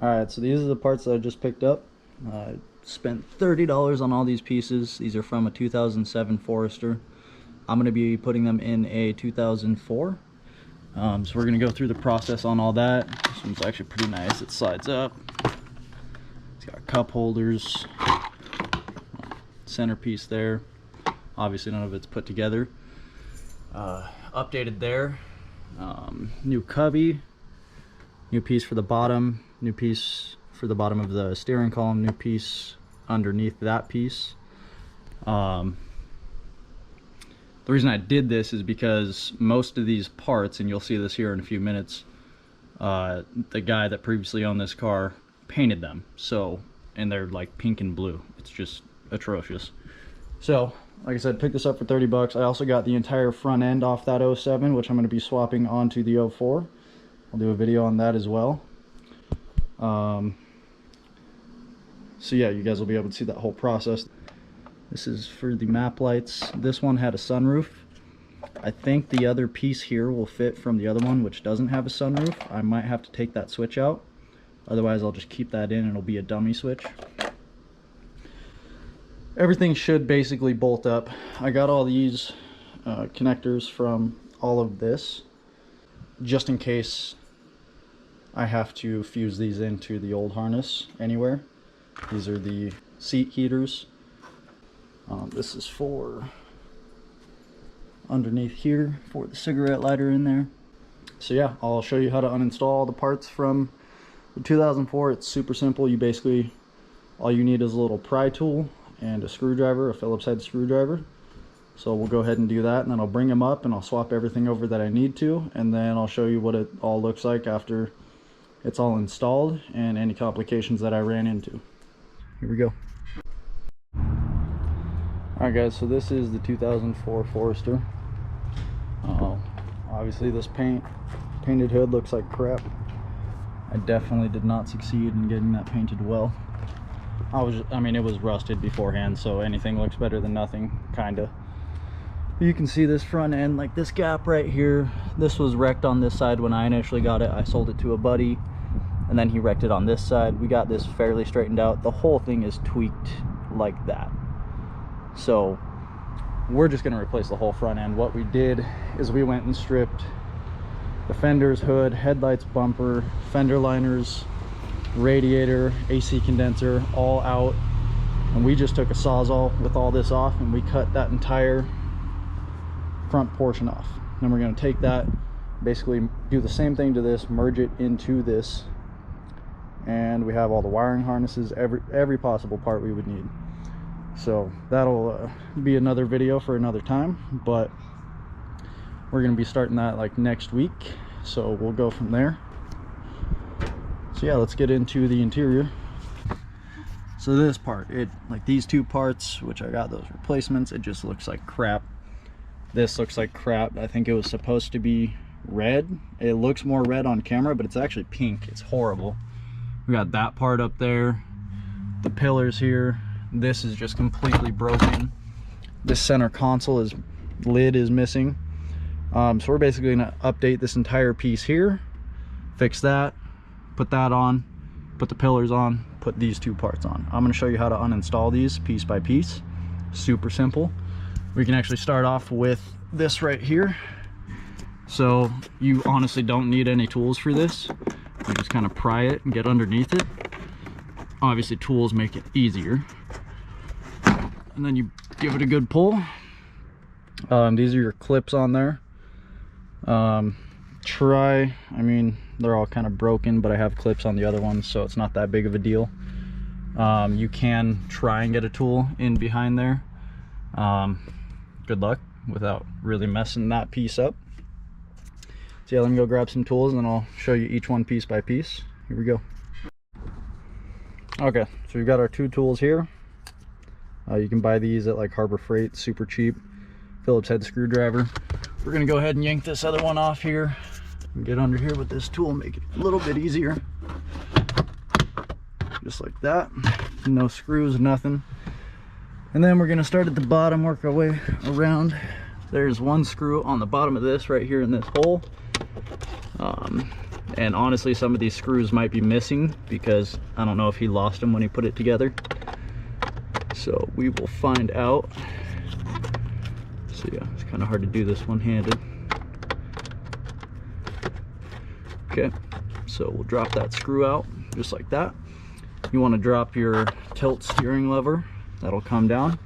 Alright, so these are the parts that I just picked up. Spent $30 on all these pieces. These are from a 2007 Forester. I'm going to be putting them in a 2004. So we're going to go through the process on all that. This one's actually pretty nice. It slides up. It's got cup holders. Centerpiece there. Obviously none of it's put together. Updated there. New cubby. New piece for the bottom. New piece for the bottom of the steering column. New piece underneath that piece. The reason I did this is because most of these parts, and you'll see this here in a few minutes, the guy that previously owned this car painted them. So, and they're like pink and blue. It's just atrocious. So, like I said, picked this up for 30 bucks. I also got the entire front end off that 07, which I'm going to be swapping onto the 04. I'll do a video on that as well. So yeah, you guys will be able to see that whole process. This is for the map lights. This one had a sunroof. I think the other piece here will fit from the other one, which doesn't have a sunroof. I might have to take that switch out. Otherwise, I'll just keep that in and it'll be a dummy switch. Everything should basically bolt up. I got all these connectors from all of this, just in case I have to fuse these into the old harness anywhere. These are the seat heaters. This is for underneath here for the cigarette lighter in there. So yeah, I'll show you how to uninstall all the parts from the 2004. It's super simple. You basically, all you need is a little pry tool and a screwdriver, a Phillips head screwdriver. So we'll go ahead and do that, and then I'll bring them up and I'll swap everything over that I need to, and then I'll show you what it all looks like after it's all installed and any complications that I ran into. Here we go. Alright guys, so this is the 2004 Forester. Obviously this painted hood looks like crap. I definitely did not succeed in getting that painted well. I mean, it was rusted beforehand, so anything looks better than nothing, kinda. You can see this front end, like this gap right here. This was wrecked on this side when I initially got it. I sold it to a buddy, and then he wrecked it on this side. We got this fairly straightened out. The whole thing is tweaked like that. So we're just gonna replace the whole front end. What we did is we went and stripped the fenders, hood, headlights, bumper, fender liners, radiator, AC condenser, all out, and we just took a Sawzall with all this off and we cut that entire front portion off. Then we're going to take that, basically do the same thing to this, merge it into this, and we have all the wiring harnesses, every possible part we would need. So that'll be another video for another time, but we're going to be starting that like next week, so we'll go from there. So yeah, let's get into the interior. So this part, like these two parts, which I got those replacements, it just looks like crap. This looks like crap. I think it was supposed to be red. It looks more red on camera, but it's actually pink. It's horrible. We got that part up there, the pillars here. This is just completely broken. This center console lid is missing. So we're basically gonna update this entire piece here, fix that, put that on, put the pillars on, put these two parts on. I'm going to show you how to uninstall these piece by piece. Super simple. We can actually start off with this right here. So you honestly don't need any tools for this. You just kind of pry it and get underneath it. Obviously tools make it easier. And then you give it a good pull. These are your clips on there. I mean, they're all kind of broken, but I have clips on the other ones, so it's not that big of a deal. You can try and get a tool in behind there. Good luck without really messing that piece up. So yeah, let me go grab some tools and then I'll show you each one piece by piece. Here we go. Okay, so we've got our two tools here. You can buy these at like Harbor Freight, super cheap. Phillips head screwdriver. We're gonna go ahead and yank this other one off here and get under here with this tool, make it a little bit easier. Just like that. No screws, nothing. And then we're gonna start at the bottom, work our way around. There's one screw on the bottom of this right here in this hole. And honestly, some of these screws might be missing because I don't know if he lost them when he put it together. So we will find out. So yeah, it's kind of hard to do this one-handed. Okay, so we'll drop that screw out just like that. You want to drop your tilt steering lever. That'll come down.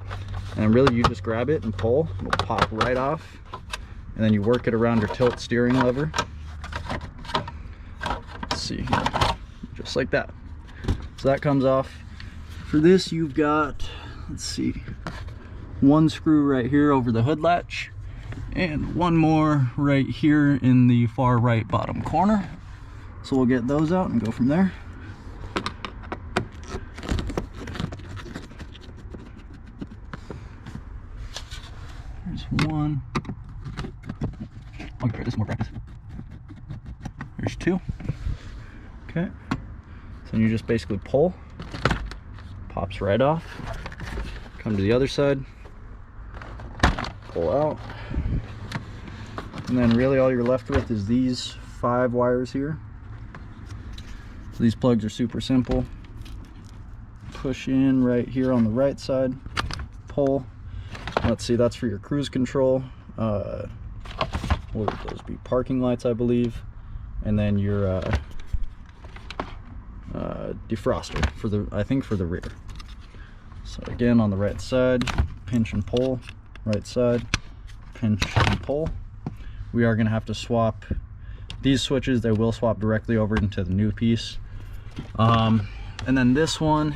And really you just grab it and pull. It'll pop right off. And then you work it around your tilt steering lever. See here, just like that. So that comes off. For this you've got, let's see, one screw right here over the hood latch and one more right here in the far right bottom corner. So we'll get those out and go from there. There's one. Oh, this is more practice. There's two. Okay, so then you just basically pull, pops right off, come to the other side, pull out, and then really all you're left with is these 5 wires here. So these plugs are super simple. Push in right here on the right side, pull. Let's see, that's for your cruise control. What would those be? Parking lights, I believe. And then your defroster for the, I think for the rear. So again, on the right side, pinch and pull, right side, pinch and pull. We are going to have to swap these switches. They will swap directly over into the new piece. And then this one,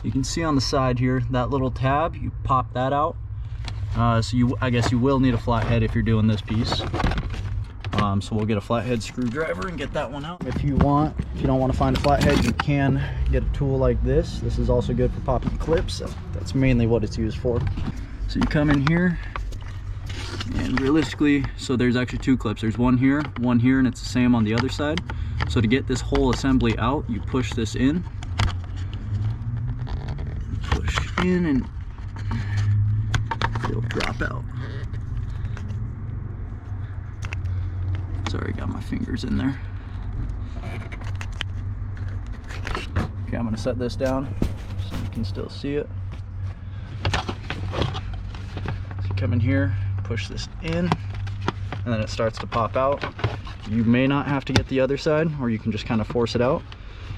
you can see on the side here, that little tab, you pop that out. So I guess you will need a flathead if you're doing this piece. So we'll get a flathead screwdriver and get that one out. If you don't want to find a flathead, you can get a tool like this. This is also good for popping clips. That's mainly what it's used for. So you come in here, and realistically, so there's actually 2 clips. There's one here, and it's the same on the other side. So to get this whole assembly out, you push this in, push in, and it'll drop out. Sorry, got my fingers in there. Okay, I'm gonna set this down so you can still see it. So you come in here, push this in, and then it starts to pop out. You may not have to get the other side, or you can just kind of force it out,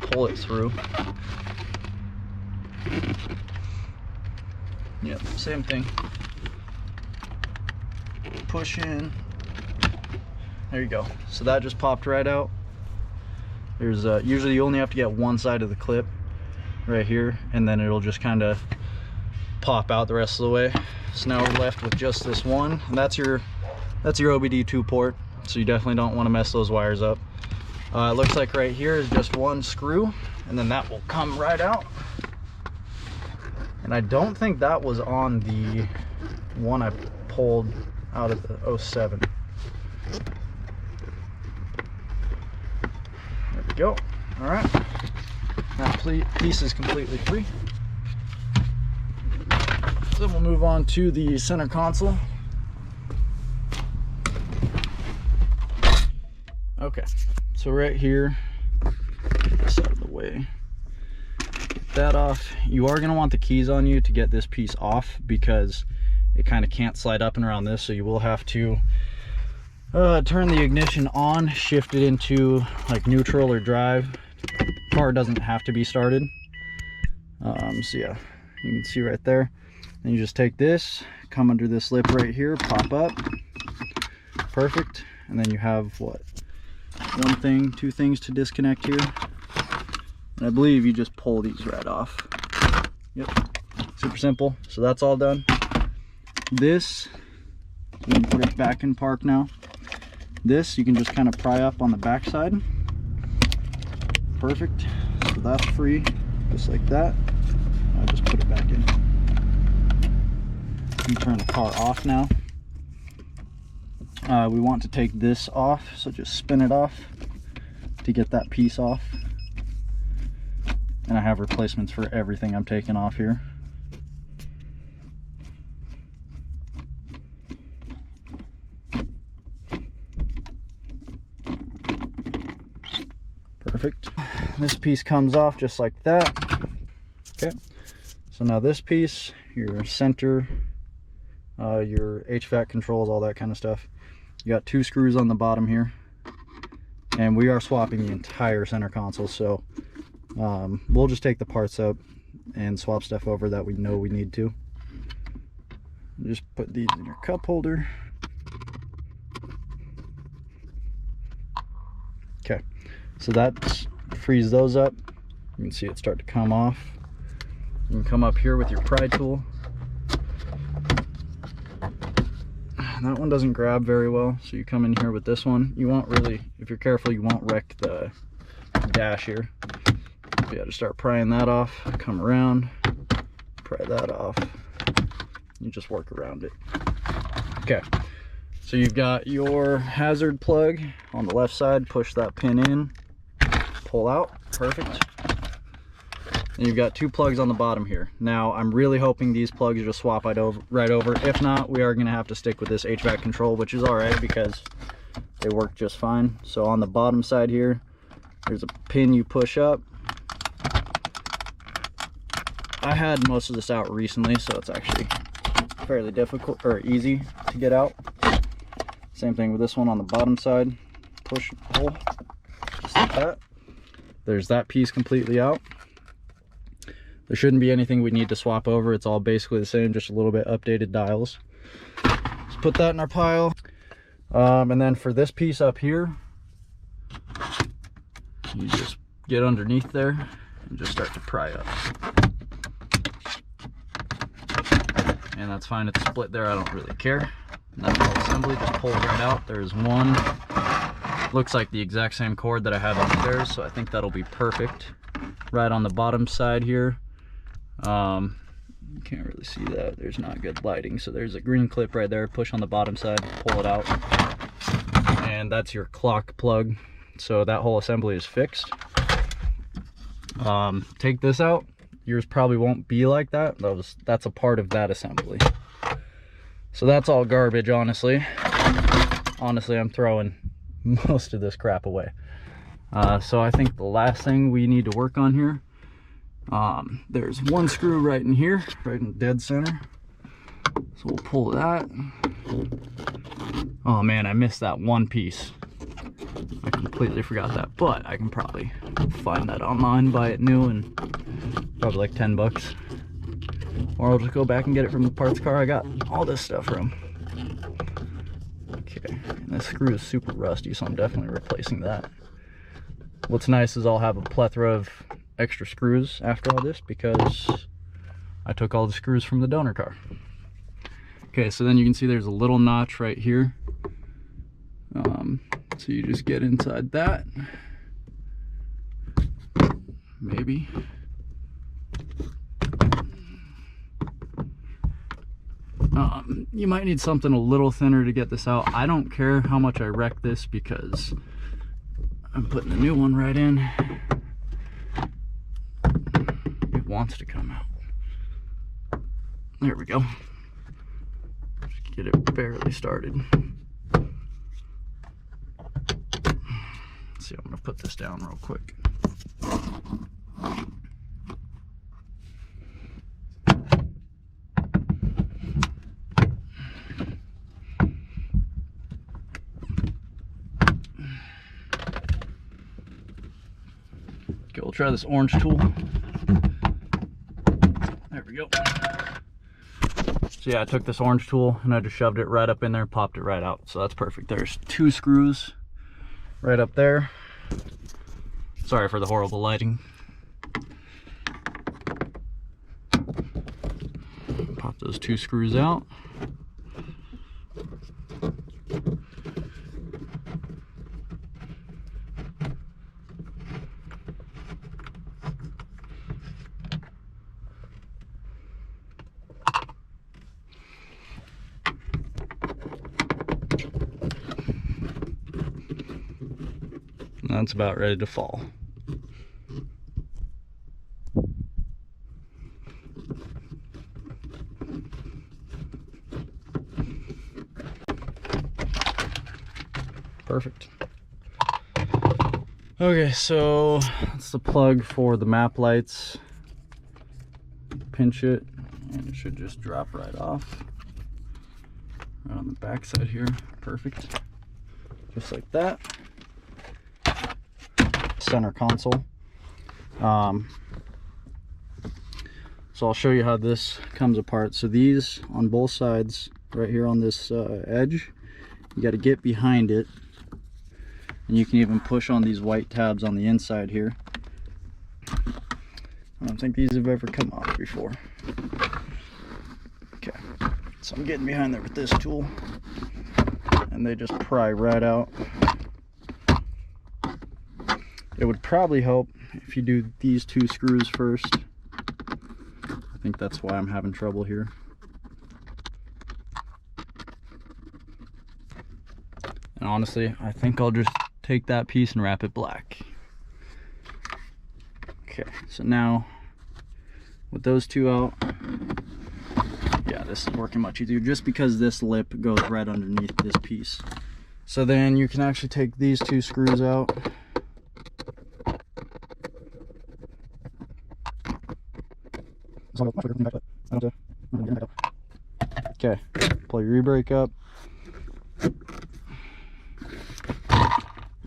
pull it through. Yep, same thing. Push in. There you go. So that just popped right out. There's usually you only have to get one side of the clip right here, and then it'll just kind of pop out the rest of the way. So now we're left with just this one, and that's your OBD2 port. So you definitely don't want to mess those wires up. It looks like right here is just one screw, and then that will come right out. And I don't think that was on the one I pulled out of the 07. There we go. All right, that piece is completely free. So we'll move on to the center console. Okay, so right here, get this out of the way. Get that off. You are going to want the keys on you to get this piece off because it kind of can't slide up and around this, so you will have to turn the ignition on, shift it into like neutral or drive. The car doesn't have to be started. So yeah, you can see right there. Then you just take this, come under this lip right here, pop up, perfect. And then you have what, two things to disconnect here. And I believe you just pull these right off. Yep, super simple. So that's all done. This, you can put it back in park now. This you can just kind of pry up on the back side. Perfect. So that's free, just like that. I'll just put it back in. You turn the car off now. We want to take this off, so just spin it off to get that piece off. And I have replacements for everything I'm taking off here. Perfect. This piece comes off just like that. Okay, so now this piece, your center, your HVAC controls, all that kind of stuff. You got 2 screws on the bottom here, and we are swapping the entire center console, so we'll just take the parts up and swap stuff over that we know we need to. Just put these in your cup holder. Okay, so that frees those up. You can see it start to come off. You can come up here with your pry tool. That one doesn't grab very well, so you come in here with this one. You won't really, if you're careful, you won't wreck the dash here. You got to start prying that off, come around, pry that off. You just work around it. Okay, so you've got your hazard plug on the left side. Push that pin in, pull out, perfect. And you've got 2 plugs on the bottom here. Now, I'm really hoping these plugs just swap right over. If not, we are going to have to stick with this HVAC control, which is all right because they work just fine. So on the bottom side here, there's a pin you push up. I had most of this out recently, so it's actually fairly difficult or easy to get out. Same thing with this one on the bottom side. Push, pull, just like that. There's that piece completely out. There shouldn't be anything we need to swap over. It's all basically the same, just a little bit updated dials. Let's put that in our pile. And then for this piece up here, you just get underneath there and just start to pry up. And that's fine, it's split there, I don't really care. And that whole assembly just pulls right out. There's one, looks like the exact same cord that I have upstairs, so I think that'll be perfect. Right on the bottom side here. You can't really see that, there's not good lighting, so there's a green clip right there. Push on the bottom side, pull it out, and that's your clock plug. So that whole assembly is fixed. Take this out. Yours probably won't be like that. That's a part of that assembly, so that's all garbage. Honestly I'm throwing most of this crap away. So I think the last thing we need to work on here, there's one screw right in here, right in dead center. So we'll pull that. Oh man, I missed that one piece. I completely forgot that, but I can probably find that online, buy it new, and probably like 10 bucks. Or I'll just go back and get it from the parts car I got all this stuff from. Okay, and this screw is super rusty, so I'm definitely replacing that. What's nice is I'll have a plethora of extra screws after all this because I took all the screws from the donor car. Okay, so then you can see there's a little notch right here. So you just get inside that. Maybe. You might need something a little thinner to get this out. I don't care how much I wreck this because I'm putting a new one right in. It wants to come out. There we go. Just get it barely started. Let's see, I'm gonna put this down real quick. Okay, we'll try this orange tool. There we go. So yeah, I took this orange tool and I just shoved it right up in there, popped it right out. So that's perfect. There's 2 screws right up there. Sorry for the horrible lighting. Pop those 2 screws out. That's about ready to fall. Perfect. Okay, so that's the plug for the map lights. Pinch it, and it should just drop right off. Right on the back side here. Perfect. Just like that. Center console. So I'll show you how this comes apart. So these on both sides, right here on this edge, you got to get behind it, and you can even push on these white tabs on the inside here. I don't think these have ever come off before. Okay, so I'm getting behind there with this tool, and they just pry right out. It would probably help if you do these two screws first. I think that's why I'm having trouble here. And honestly, I think I'll just take that piece and wrap it black. Okay, so now with those two out, yeah, this is working much easier just because this lip goes right underneath this piece. So then you can actually take these two screws out. Okay, pull your e-brake up.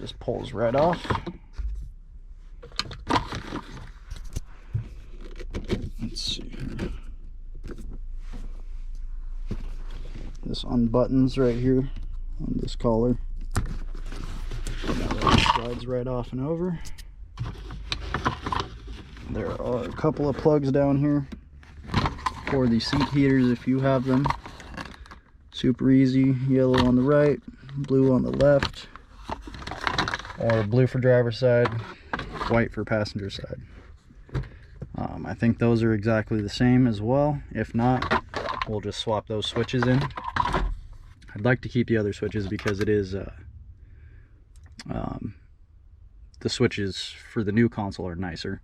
Just pulls right off. Let's see here. This unbuttons right here on this collar. That slides right off and over. There are a couple of plugs down here for the seat heaters if you have them. Super easy. Yellow on the right, blue on the left, or blue for driver's side, white for passenger side. I think those are exactly the same as well. If not, we'll just swap those switches in. I'd like to keep the other switches because it is the switches for the new console are nicer.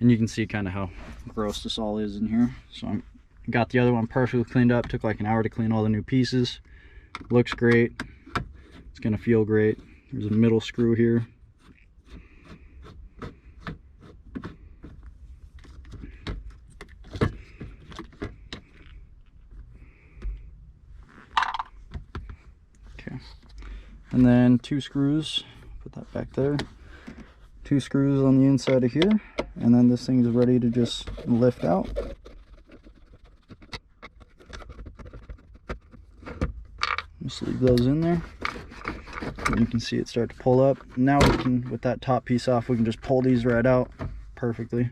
And you can see kind of how gross this all is in here. So I got the other one perfectly cleaned up. Took like an hour to clean all the new pieces. Looks great. It's gonna feel great. There's a middle screw here. Okay. And then two screws. Put that back there. Two screws on the inside of here, and then this thing is ready to just lift out. Just leave those in there, and you can see it start to pull up. Now we can, with that top piece off, we can just pull these right out perfectly.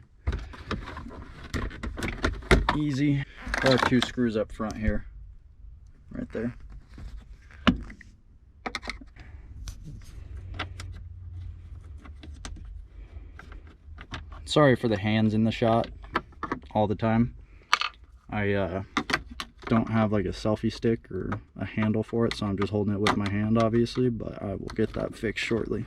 Easy. There are two screws up front here, right there. Sorry for the hands in the shot all the time. I don't have like a selfie stick or a handle for it, so I'm just holding it with my hand obviously, but I will get that fixed shortly.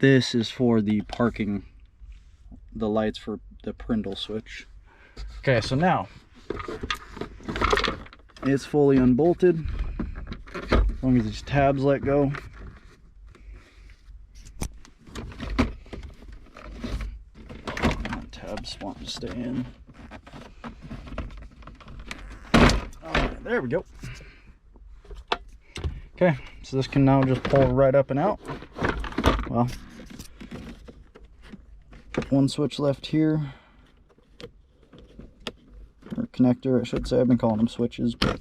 This is for the parking, the lights for the Prindle switch. Okay, so now it's fully unbolted. As long as these tabs let go. Tabs want to stay in. Alright, there we go. Okay, so this can now just pull right up and out. Well, one switch left here, or connector I should say. I've been calling them switches, but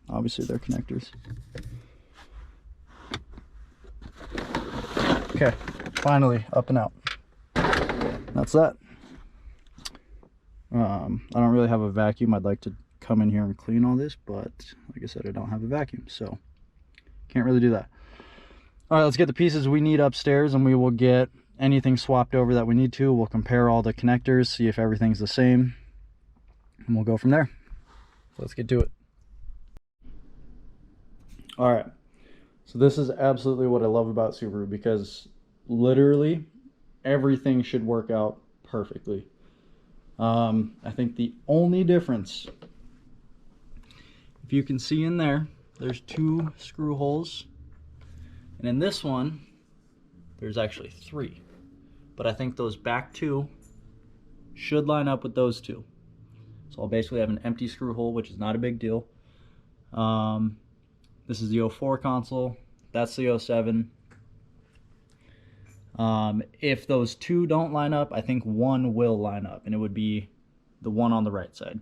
obviously they're connectors. Okay, finally up and out. That's that. I don't really have a vacuum. I'd like to come in here and clean all this, but like I said, I don't have a vacuum, so can't really do that. All right, let's get the pieces we need upstairs, and we will get anything swapped over that we need to. We'll compare all the connectors, see if everything's the same, and we'll go from there. So let's get to it. All right, so this is absolutely what I love about Subaru, because literally everything should work out perfectly. I think the only difference, if you can see in there, there's two screw holes And in this one, there's actually 3. But I think those back 2 should line up with those 2. So I'll basically have an empty screw hole, which is not a big deal. This is the 04 console. That's the 07. If those 2 don't line up, I think 1 will line up, and it would be the one on the right side.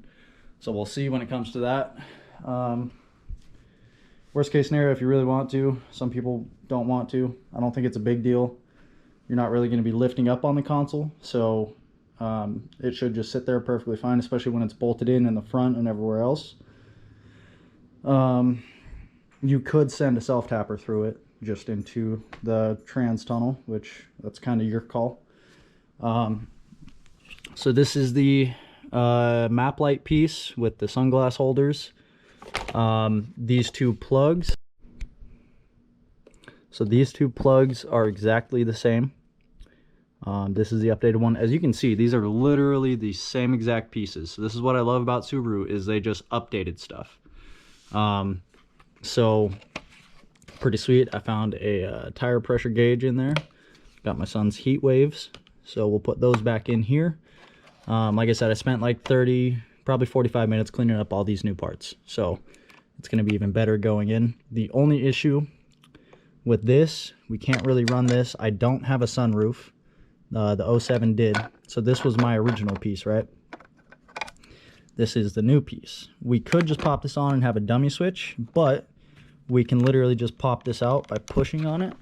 So we'll see when it comes to that. Worst case scenario, if you really want to. Some people don't want to. I don't think it's a big deal. You're not really going to be lifting up on the console, so it should just sit there perfectly fine, especially when it's bolted in the front and everywhere else. You could send a self-tapper through it just into the trans tunnel, which that's kind of your call. So this is the map light piece with the sunglass holders. These 2 plugs. So these 2 plugs are exactly the same. This is the updated one. As you can see, these are literally the same exact pieces. So this is what I love about Subaru, is they just updated stuff. So pretty sweet. I found a tire pressure gauge in there. Got my son's heat waves. So we'll put those back in here. Like I said, I spent like 30, probably 45 minutes cleaning up all these new parts. So it's going to be even better going in. The only issue with this, we can't really run this. I don't have a sunroof. The 07 did. So this was my original piece, right? This is the new piece. We could just pop this on and have a dummy switch, but we can literally just pop this out by pushing on it.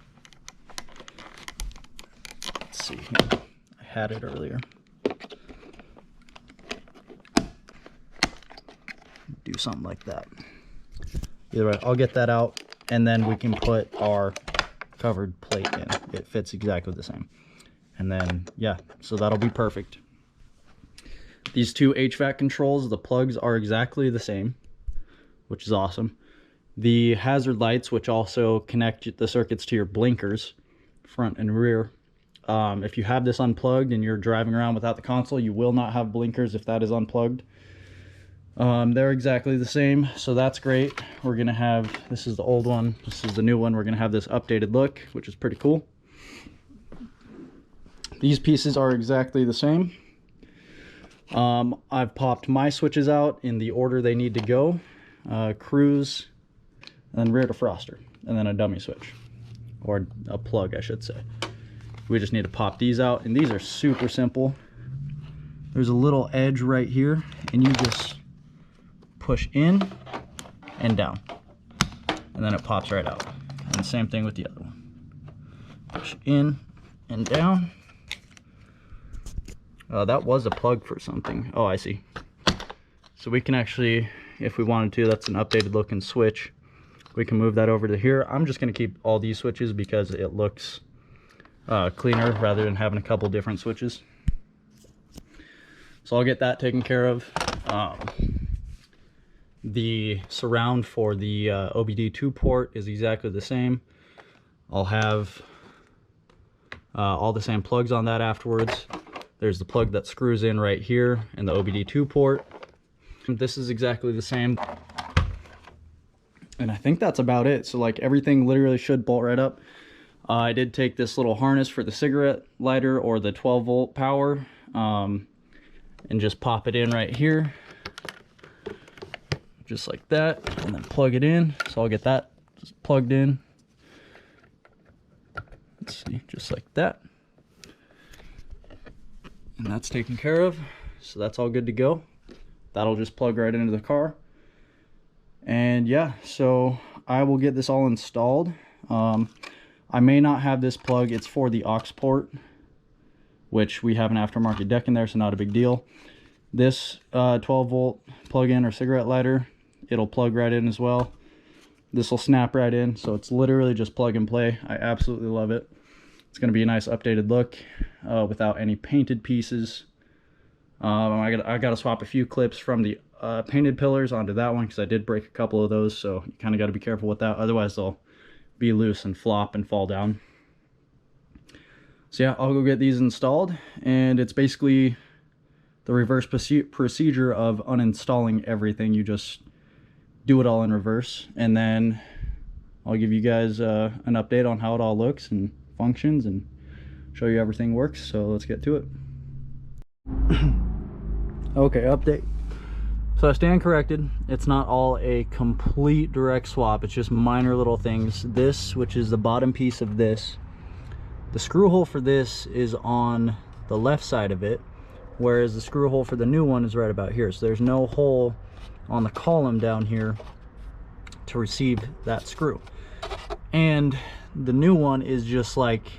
Let's see here. I had it earlier. Do something like that. Either way, I'll get that out, and then we can put our covered plate in. It fits exactly the same. And then, yeah, so that'll be perfect. These 2 HVAC controls, the plugs are exactly the same, which is awesome. The hazard lights, which also connect the circuits to your blinkers, front and rear. If you have this unplugged and you're driving around without the console, you will not have blinkers if that is unplugged. They're exactly the same, so that's great. We're gonna have, this is the old one, this is the new one. We're gonna have this updated look, which is pretty cool. These pieces are exactly the same. I've popped my switches out in the order they need to go. Cruise, and then rear defroster, and then a dummy switch, or a plug I should say. We just need to pop these out, and these are super simple. There's a little edge right here, and you just push in and down, and then it pops right out. And same thing with the other one. Push in and down. That was a plug for something. Oh, I see. So we can actually, if we wanted to, that's an updated looking switch. We can move that over to here. I'm just going to keep all these switches because it looks cleaner rather than having a couple different switches. So I'll get that taken care of. The surround for the OBD2 port is exactly the same. I'll have all the same plugs on that afterwards. There's the plug that screws in right here and the OBD2 port. This is exactly the same. And I think that's about it. So like everything literally should bolt right up. I did take this little harness for the cigarette lighter or the 12-volt power and just pop it in right here. Just like that, and then plug it in. So I'll get that just plugged in. Let's see, just like that. And that's taken care of. So that's all good to go. That'll just plug right into the car. And yeah, so I will get this all installed. I may not have this plug. It's for the aux port, which we have an aftermarket deck in there, so not a big deal. This 12-volt plug-in or cigarette lighter, it'll plug right in as well. This will snap right in, so it's literally just plug and play. I absolutely love it. It's going to be a nice updated look without any painted pieces. I got to swap a few clips from the painted pillars onto that one because I did break a couple of those, so you kind of got to be careful with that. Otherwise, they'll be loose and flop and fall down. So yeah, I'll go get these installed, and it's basically the reverse procedure of uninstalling everything. You just do it all in reverse, and then I'll give you guys an update on how it all looks and functions and show you everything works. So let's get to it. Okay, update. So I stand corrected. It's not all a complete direct swap. It's just minor little things. This, which is the bottom piece of this, the screw hole for this is on the left side of it, whereas the screw hole for the new one is right about here. So there's no hole on the column down here to receive that screw. And the new one is just like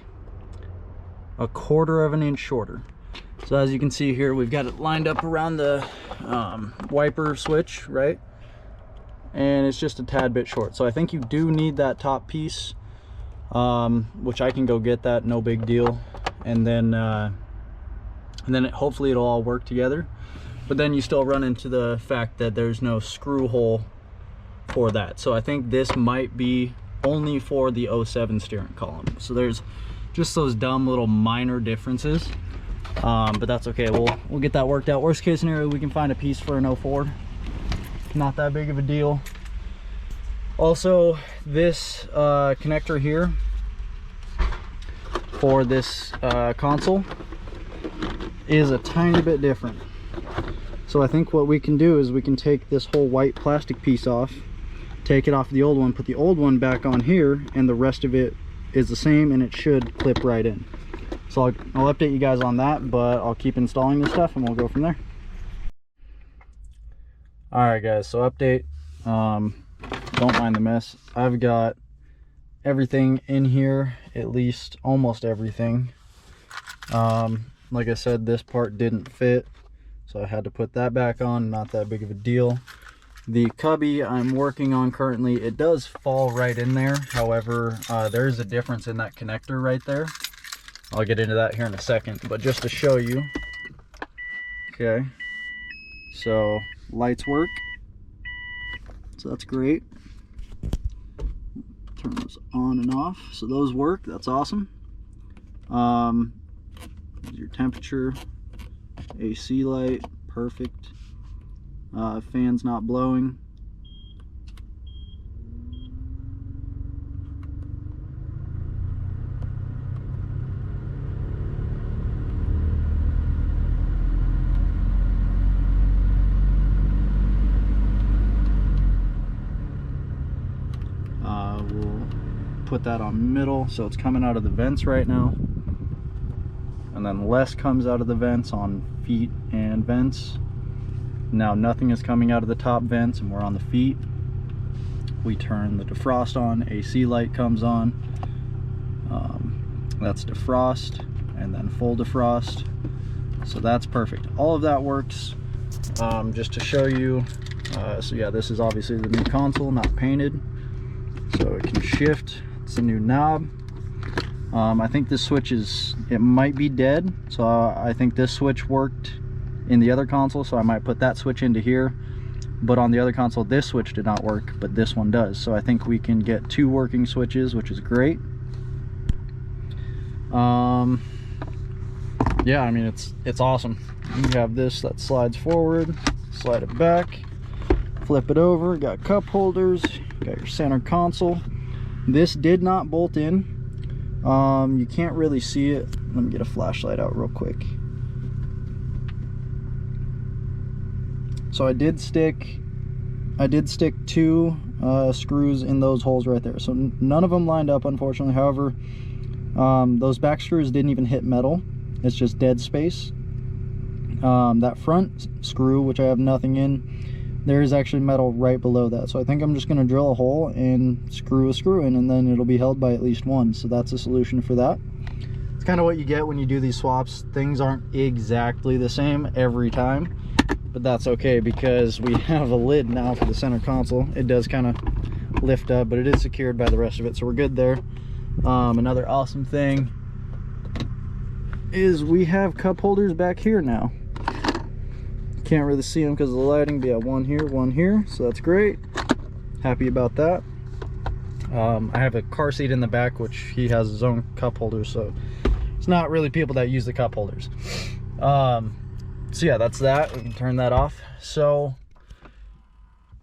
a 1/4 of an inch shorter. So as you can see here, we've got it lined up around the wiper switch, right? And it's just a tad bit short. So I think you do need that top piece, which I can go get that, no big deal. And then hopefully it'll all work together. But then you still run into the fact that there's no screw hole for that. So I think this might be only for the 07 steering column. So there's just those dumb little minor differences. But that's okay, we'll get that worked out. Worst case scenario, we can find a piece for an 04. Not that big of a deal. Also, this connector here for this console is a tiny bit different. So I think what we can do is we can take this whole white plastic piece off, take it off the old one, put the old one back on here, and the rest of it is the same, and it should clip right in. So I'll update you guys on that, but I'll keep installing this stuff and we'll go from there. All right guys, so update. Don't mind the mess. I've got everything in here, at least almost everything. Like I said, this part didn't fit, so I had to put that back on. Not that big of a deal. The cubby I'm working on currently, it does fall right in there. However, there is a difference in that connector right there. I'll get into that here in a second, but just to show you. Okay, so lights work, so that's great. Turn those on and off, so those work. That's awesome. Your temperature, AC light, perfect. Fan's not blowing. We'll put that on middle, so it's coming out of the vents right now, and then less comes out of the vents on feet and vents. Now nothing is coming out of the top vents, and we're on the feet. We turn the defrost on, AC light comes on. That's defrost, and then full defrost. So that's perfect. All of that works. Just to show you, so yeah, this is obviously the new console, not painted. So it can shift. It's a new knob. I think this switch it might be dead. So I think this switch worked in the other console, so I might put that switch into here. But on the other console, this switch did not work, but this one does. So I think we can get 2 working switches, which is great. Yeah, I mean, it's awesome. You have this that slides forward, slide it back, flip it over, got cup holders, got your center console. This did not bolt in. You can't really see it. Let me get a flashlight out real quick. So I did stick 2 screws in those holes right there. So none of them lined up, unfortunately. However, those back screws didn't even hit metal. It's just dead space. That front screw, which I have nothing in, there is actually metal right below that. So I think I'm just going to drill a hole and screw a screw in, and then it'll be held by at least one. So that's a solution for that. It's kind of what you get when you do these swaps. Things aren't exactly the same every time, but that's okay because we have a lid now for the center console. It does kind of lift up, but it is secured by the rest of it, so we're good there. Another awesome thing is we have cup holders back here now. Can't really see them because of the lighting, but yeah, one here, so that's great. Happy about that. I have a car seat in the back, which he has his own cup holders, so it's not really people that use the cup holders. So yeah, that's that. We can turn that off. So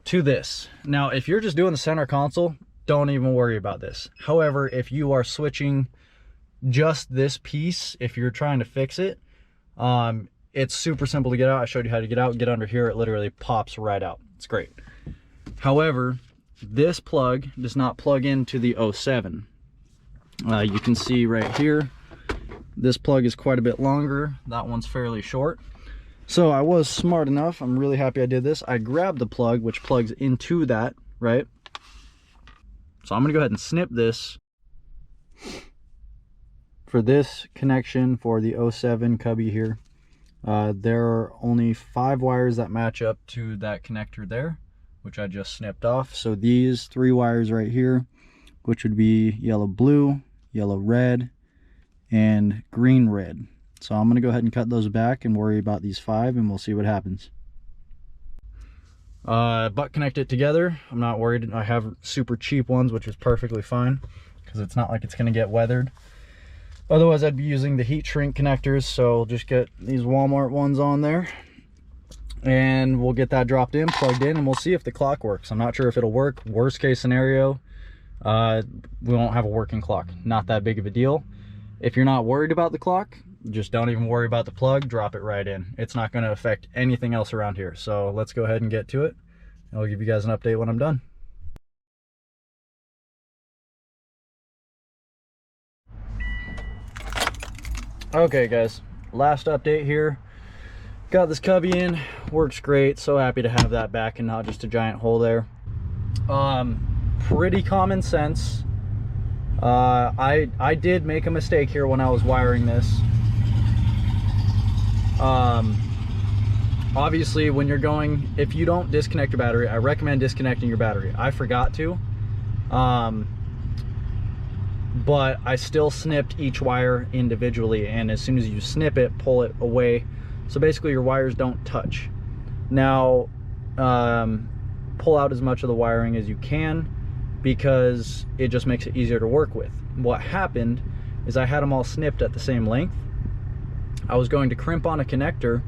to this now, if you're just doing the center console, don't even worry about this. However, if you are switching just this piece, if you're trying to fix it, it's super simple to get out. I showed you how to get out. Get under here, it literally pops right out. It's great. However, this plug does not plug into the 07. You can see right here, this plug is quite a bit longer. That one's fairly short. So I was smart enough, I'm really happy I did this. I grabbed the plug, which plugs into that, right? So I'm gonna go ahead and snip this. For this connection for the 07 cubby here, there are only 5 wires that match up to that connector there, which I just snipped off. So these 3 wires right here, which would be yellow blue, yellow red, and green red. So I'm gonna go ahead and cut those back and worry about these 5, and we'll see what happens. Butt connect it together. I'm not worried. I have super cheap ones, which is perfectly fine because it's not like it's gonna get weathered. Otherwise I'd be using the heat shrink connectors, so just get these Walmart ones on there and we'll get that dropped in, plugged in, and we'll see if the clock works. I'm not sure if it'll work. Worst case scenario, we won't have a working clock. Not that big of a deal. If you're not worried about the clock, just don't even worry about the plug, drop it right in. It's not going to affect anything else around here. So let's go ahead and get to it. I'll give you guys an update when I'm done. Okay guys, last update here. Got this cubby in, works great. So happy to have that back and not just a giant hole there. Pretty common sense. I did make a mistake here when I was wiring this. Obviously when you're going, if you don't disconnect your battery, I recommend disconnecting your battery. I forgot to, but I still snipped each wire individually, and as soon as you snip it, pull it away. So basically your wires don't touch. Now, pull out as much of the wiring as you can because it just makes it easier to work with. What happened is I had them all snipped at the same length. I was going to crimp on a connector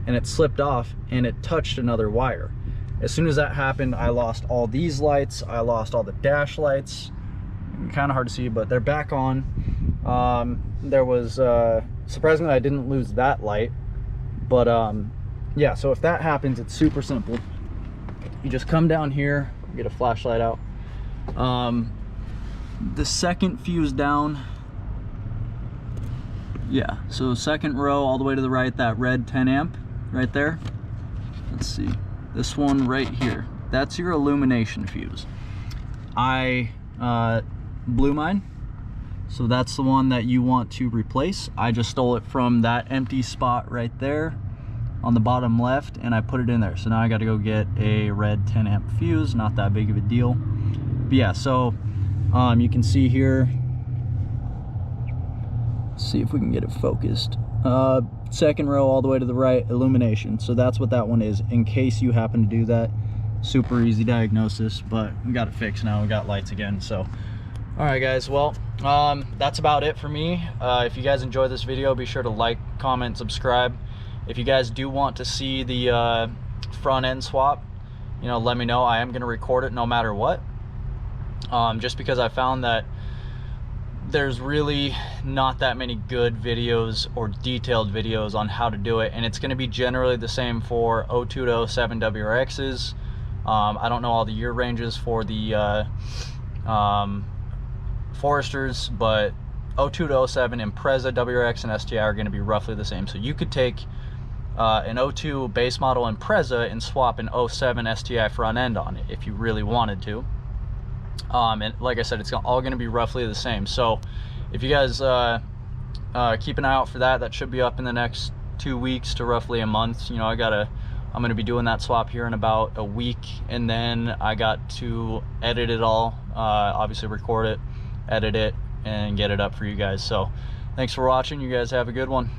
and it slipped off and it touched another wire. As soon as that happened, I lost all these lights. I lost all the dash lights. Kind of hard to see, but they're back on. There was, surprisingly, I didn't lose that light. But yeah, so if that happens, it's super simple. You just come down here, get a flashlight out. The second fuse down, yeah, so second row all the way to the right, that red 10 amp right there. Let's see, this one right here, that's your illumination fuse. I blew mine, so that's the one that you want to replace. I just stole it from that empty spot right there on the bottom left, and I put it in there. So now I got to go get a red 10 amp fuse. Not that big of a deal, but yeah, so you can see here, see if we can get it focused. Second row all the way to the right, illumination. So that's what that one is, in case you happen to do that. Super easy diagnosis, but we got it fixed now. We got lights again. So all right guys, well, that's about it for me. If you guys enjoyed this video, be sure to like, comment, subscribe. If you guys do want to see the front end swap, you know, let me know. I am going to record it no matter what, just because I found that there's really not that many good videos or detailed videos on how to do it, and it's going to be generally the same for 02 to 07 WRXs. I don't know all the year ranges for the Foresters, but 02 to 07 Impreza, WRX, and STI are going to be roughly the same. So you could take an 02 base model Impreza and swap an 07 STI front end on it if you really wanted to. And like I said, it's all going to be roughly the same. So if you guys keep an eye out for that, that should be up in the next 2 weeks to roughly a month. You know, I'm going to be doing that swap here in about a week, and then I got to edit it all, obviously record it, edit it, and get it up for you guys. So thanks for watching. You guys have a good one.